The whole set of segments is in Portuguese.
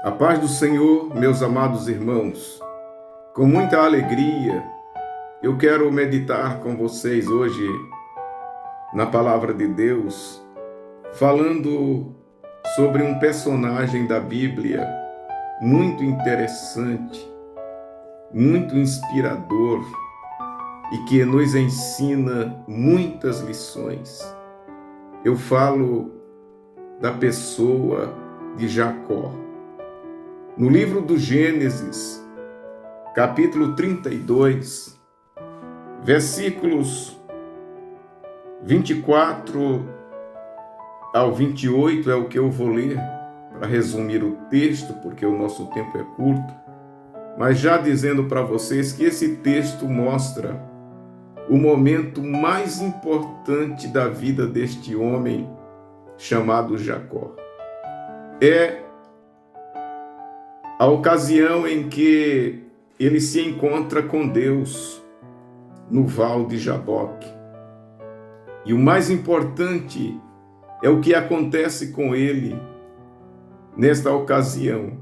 A paz do Senhor, meus amados irmãos. Com muita alegria, eu quero meditar com vocês hoje na palavra de Deus, falando sobre um personagem da Bíblia muito interessante, muito inspirador e que nos ensina muitas lições. Eu falo da pessoa de Jacó. No livro do Gênesis, capítulo 32, versículos 24 ao 28 é o que eu vou ler para resumir o texto, porque o nosso tempo é curto, mas já dizendo para vocês que esse texto mostra o momento mais importante da vida deste homem chamado Jacó. É a ocasião em que ele se encontra com Deus no Val de Jaboque. E o mais importante é o que acontece com ele nesta ocasião.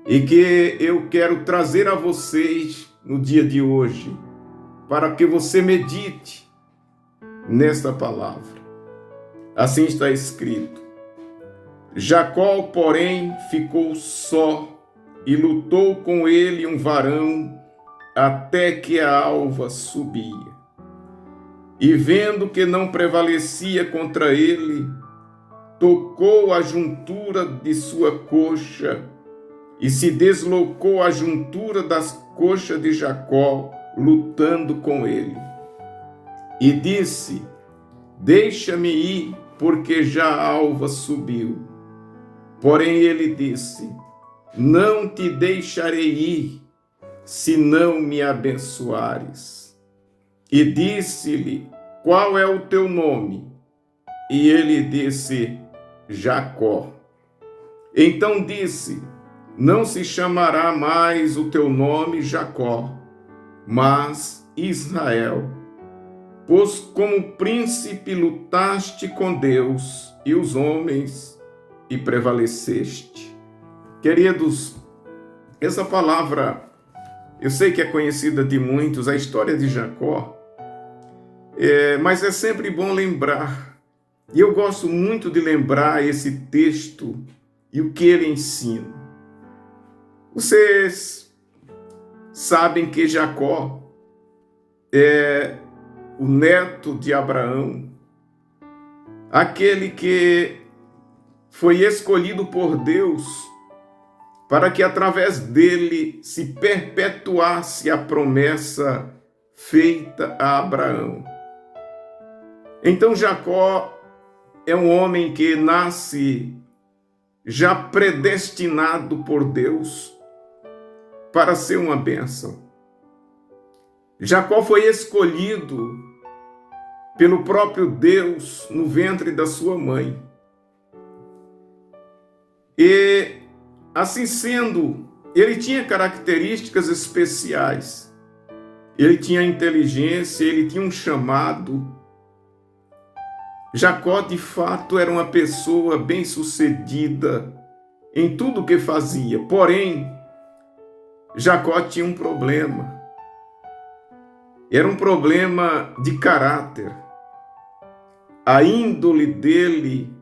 E que eu quero trazer a vocês no dia de hoje, para que você medite nesta palavra. Assim está escrito: Jacó, porém, ficou só e lutou com ele um varão até que a alva subia. E vendo que não prevalecia contra ele, tocou a juntura de sua coxa e se deslocou a juntura das coxas de Jacó, lutando com ele. E disse: Deixa-me ir, porque já a alva subiu. Porém ele disse: Não te deixarei ir, se não me abençoares. E disse-lhe: Qual é o teu nome? E ele disse: Jacó. Então disse: Não se chamará mais o teu nome Jacó, mas Israel, pois como príncipe lutaste com Deus e os homens e prevaleceste. Queridos, essa palavra, eu sei que é conhecida de muitos, a história de Jacó, mas é sempre bom lembrar, e eu gosto muito de lembrar esse texto e o que ele ensina. Vocês sabem que Jacó é o neto de Abraão, aquele que foi escolhido por Deus para que através dele se perpetuasse a promessa feita a Abraão. Então Jacó é um homem que nasce já predestinado por Deus para ser uma bênção. Jacó foi escolhido pelo próprio Deus no ventre da sua mãe. E, assim sendo, ele tinha características especiais. Ele tinha inteligência, ele tinha um chamado. Jacó, de fato, era uma pessoa bem-sucedida em tudo o que fazia. Porém, Jacó tinha um problema. Era um problema de caráter. A índole dele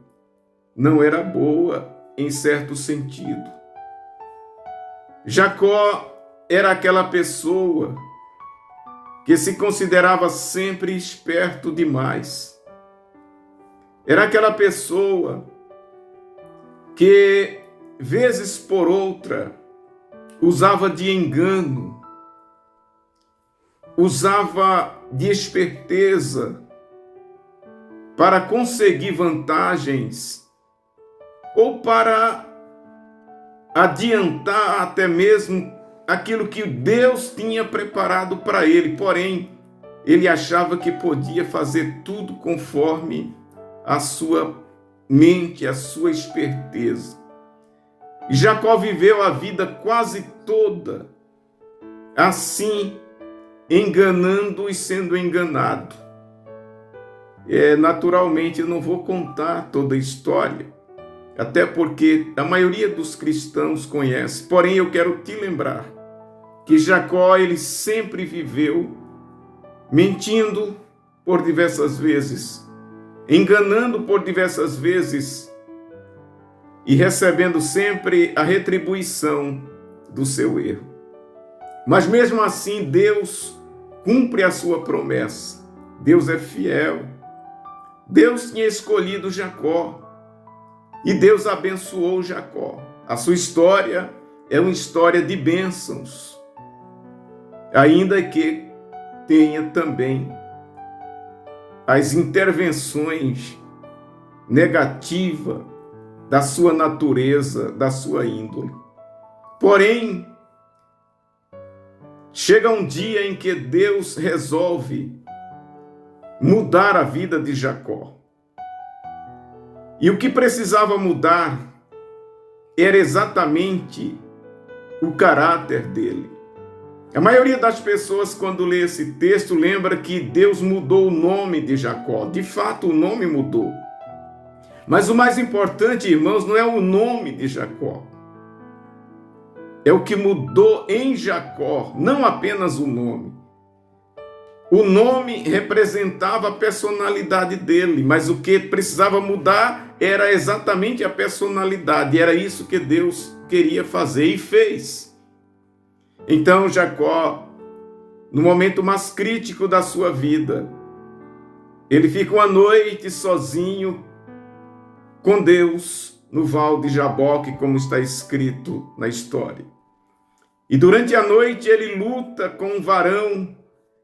não era boa, em certo sentido. Jacó era aquela pessoa que se considerava sempre esperto demais. Era aquela pessoa que, vezes por outra, usava de engano, usava de esperteza para conseguir vantagens ou para adiantar até mesmo aquilo que Deus tinha preparado para ele. Porém, ele achava que podia fazer tudo conforme a sua mente, a sua esperteza. E Jacó viveu a vida quase toda assim, enganando e sendo enganado. Naturalmente, eu não vou contar toda a história, até porque a maioria dos cristãos conhece. Porém, eu quero te lembrar que Jacó, ele sempre viveu mentindo por diversas vezes, enganando por diversas vezes e recebendo sempre a retribuição do seu erro. Mas mesmo assim, Deus cumpre a sua promessa. Deus é fiel. Deus tinha escolhido Jacó e Deus abençoou Jacó. A sua história é uma história de bênçãos, ainda que tenha também as intervenções negativas da sua natureza, da sua índole. Porém, chega um dia em que Deus resolve mudar a vida de Jacó. E o que precisava mudar era exatamente o caráter dele. A maioria das pessoas, quando lê esse texto, lembra que Deus mudou o nome de Jacó. De fato, o nome mudou. Mas o mais importante, irmãos, não é o nome de Jacó. É o que mudou em Jacó, não apenas o nome. O nome representava a personalidade dele, mas o que precisava mudar era exatamente a personalidade. Era isso que Deus queria fazer e fez. Então Jacó, no momento mais crítico da sua vida, ele fica uma noite sozinho com Deus no Val de Jaboque, como está escrito na história. E durante a noite ele luta com um varão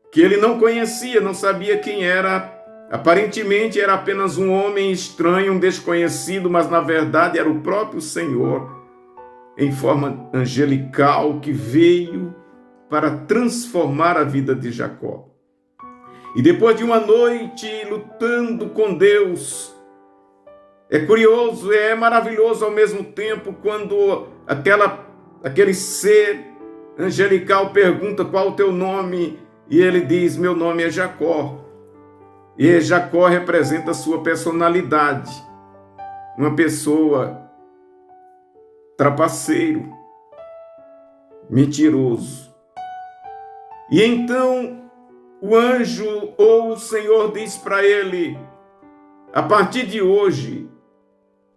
que ele não conhecia, não sabia quem era. Aparentemente era apenas um homem estranho, um desconhecido, mas na verdade era o próprio Senhor, em forma angelical, que veio para transformar a vida de Jacó. E depois de uma noite lutando com Deus, é curioso, é maravilhoso ao mesmo tempo quando aquele ser angelical pergunta qual o teu nome, e ele diz: meu nome é Jacó. E Jacó representa a sua personalidade, uma pessoa trapaceiro, mentiroso. E então o anjo ou o Senhor diz para ele: a partir de hoje,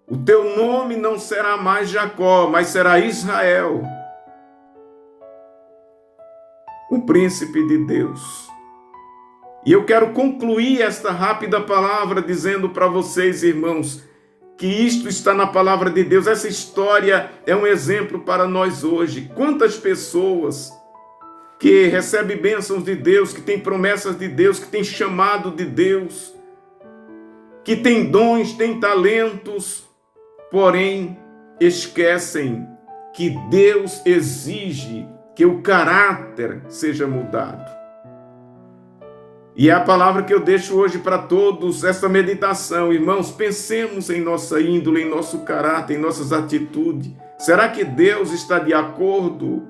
o teu nome não será mais Jacó, mas será Israel, o príncipe de Deus. E eu quero concluir esta rápida palavra dizendo para vocês, irmãos, que isto está na palavra de Deus. Essa história é um exemplo para nós hoje. Quantas pessoas que recebem bênçãos de Deus, que têm promessas de Deus, que têm chamado de Deus, que têm dons, têm talentos, porém esquecem que Deus exige que o caráter seja mudado. E é a palavra que eu deixo hoje para todos, essa meditação. Irmãos, pensemos em nossa índole, em nosso caráter, em nossas atitudes. Será que Deus está de acordo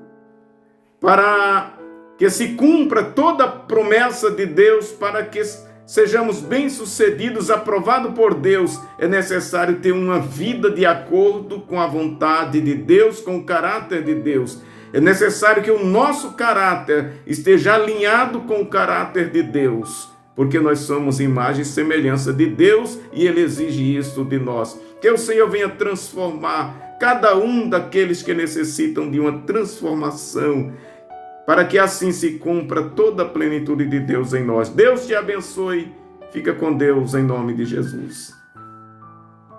para que se cumpra toda a promessa de Deus, para que sejamos bem-sucedidos, aprovados por Deus? É necessário ter uma vida de acordo com a vontade de Deus, com o caráter de Deus. É necessário que o nosso caráter esteja alinhado com o caráter de Deus, porque nós somos imagem e semelhança de Deus e Ele exige isso de nós. Que o Senhor venha transformar cada um daqueles que necessitam de uma transformação, para que assim se cumpra toda a plenitude de Deus em nós. Deus te abençoe. Fica com Deus em nome de Jesus.